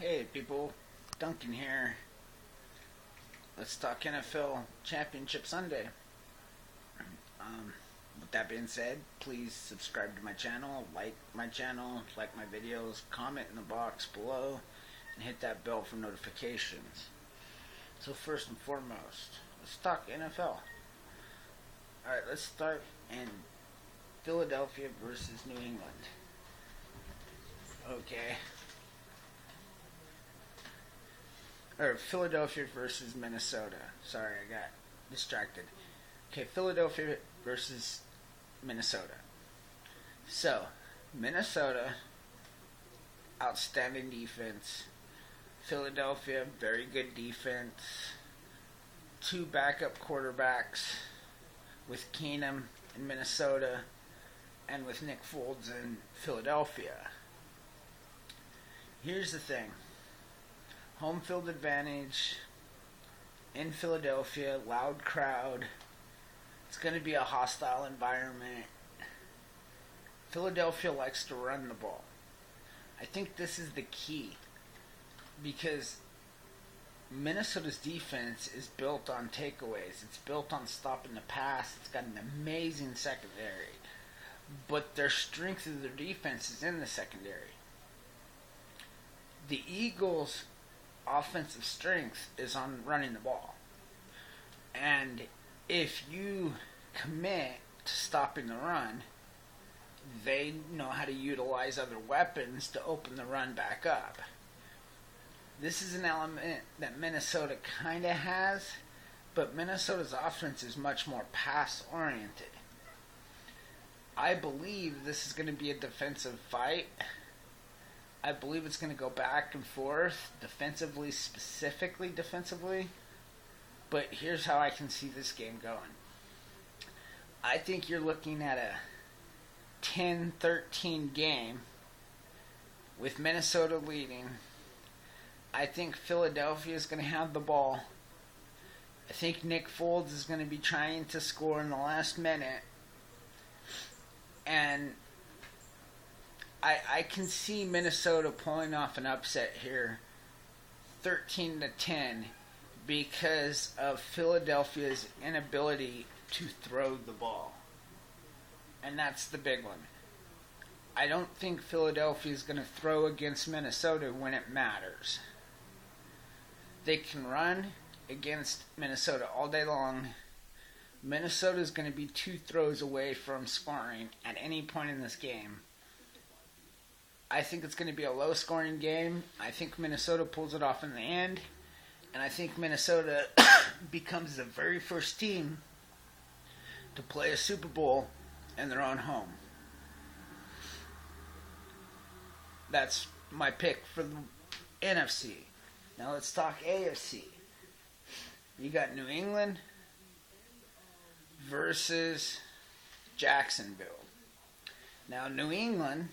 Hey people, Duncan here. Let's talk NFL Championship Sunday. With that being said, please subscribe to my channel, like my videos, comment in the box below, and hit that bell for notifications. So first and foremost, let's talk NFL. Alright, let's start in Philadelphia versus New England. Okay. Or Philadelphia versus Minnesota. Sorry, I got distracted. Okay, Philadelphia versus Minnesota. So, Minnesota, outstanding defense. Philadelphia, very good defense. Two backup quarterbacks with Keenum in Minnesota and with Nick Foles in Philadelphia. Here's the thing. Home field advantage in Philadelphia, loud crowd. It's going to be a hostile environment. Philadelphia likes to run the ball. I think this is the key because Minnesota's defense is built on takeaways. It's built on stopping the pass. It's got an amazing secondary. But their strength of their defense is in the secondary. The Eagles' offensive strength is on running the ball. And if you commit to stopping the run, they know how to utilize other weapons to open the run back up. This is an element that Minnesota kind of has, but Minnesota's offense is much more pass-oriented. I believe this is going to be a defensive fight. I believe it's going to go back and forth, specifically defensively. But here's how I can see this game going. I think you're looking at a 10-13 game with Minnesota leading. I think Philadelphia is going to have the ball. I think Nick Foles is going to be trying to score in the last minute. And I can see Minnesota pulling off an upset here, 13-10, because of Philadelphia's inability to throw the ball. And that's the big one. I don't think Philadelphia is going to throw against Minnesota when it matters. They can run against Minnesota all day long. Minnesota is going to be 2 throws away from scoring at any point in this game. I think it's going to be a low-scoring game. I think Minnesota pulls it off in the end. And I think Minnesota becomes the very first team to play a Super Bowl in their own home. That's my pick for the NFC. Now let's talk AFC. You got New England versus Jacksonville. Now, New England,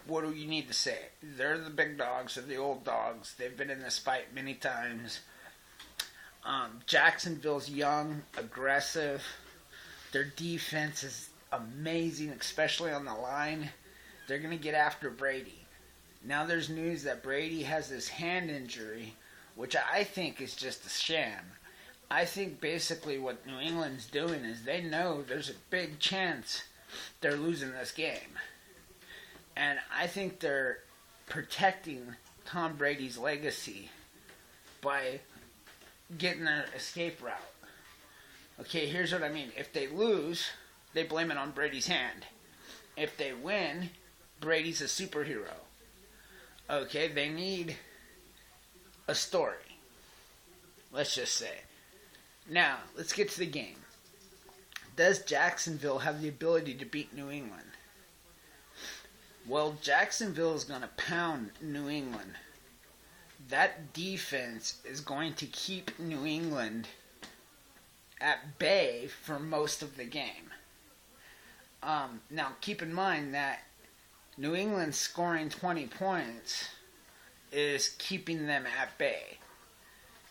what do you need to say? They're the big dogs. They're the old dogs. They've been in this fight many times. Jacksonville's young, aggressive. Their defense is amazing, especially on the line. They're going to get after Brady. Now there's news that Brady has this hand injury, which I think is just a sham. I think basically what New England's doing is they know there's a big chance they're losing this game. And I think they're protecting Tom Brady's legacy by getting an escape route. Okay, here's what I mean. If they lose, they blame it on Brady's hand. If they win, Brady's a superhero. Okay, they need a story. Let's just say. Now, let's get to the game. Does Jacksonville have the ability to beat New England? Well, Jacksonville is going to pound New England. That defense is going to keep New England at bay for most of the game. Now, keep in mind that New England scoring 20 points is keeping them at bay.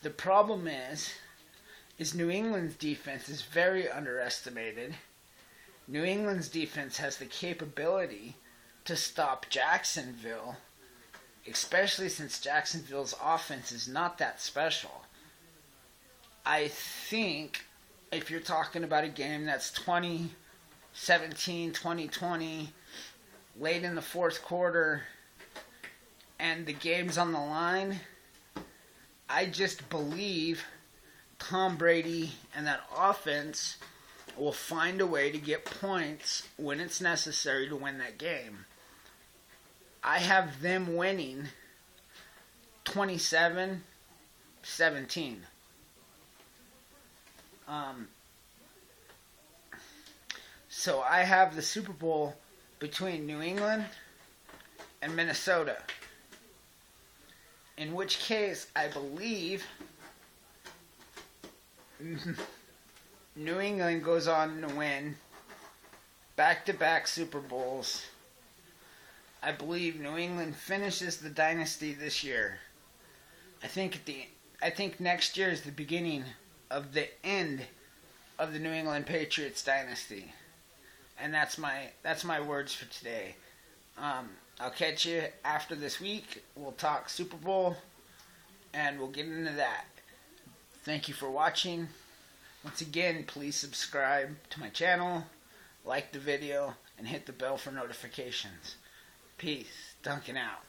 The problem is New England's defense is very underestimated. New England's defense has the capability to stop Jacksonville especially since Jacksonville's offense is not that special. I think if you're talking about a game that's 2017, 2020, late in the fourth quarter, and the game's on the line, I just believe Tom Brady and that offense will find a way to get points when it's necessary to win that game. I have them winning 27-17. So I have the Super Bowl between New England and Minnesota. In which case, I believe New England goes on to win back-to-back Super Bowls. I believe New England finishes the dynasty this year. I think next year is the beginning of the end of the New England Patriots dynasty. And that's my words for today. I'll catch you after this week. We'll talk Super Bowl, and we'll get into that. Thank you for watching. Once again, please subscribe to my channel, like the video, and hit the bell for notifications. Peace. Duncan out.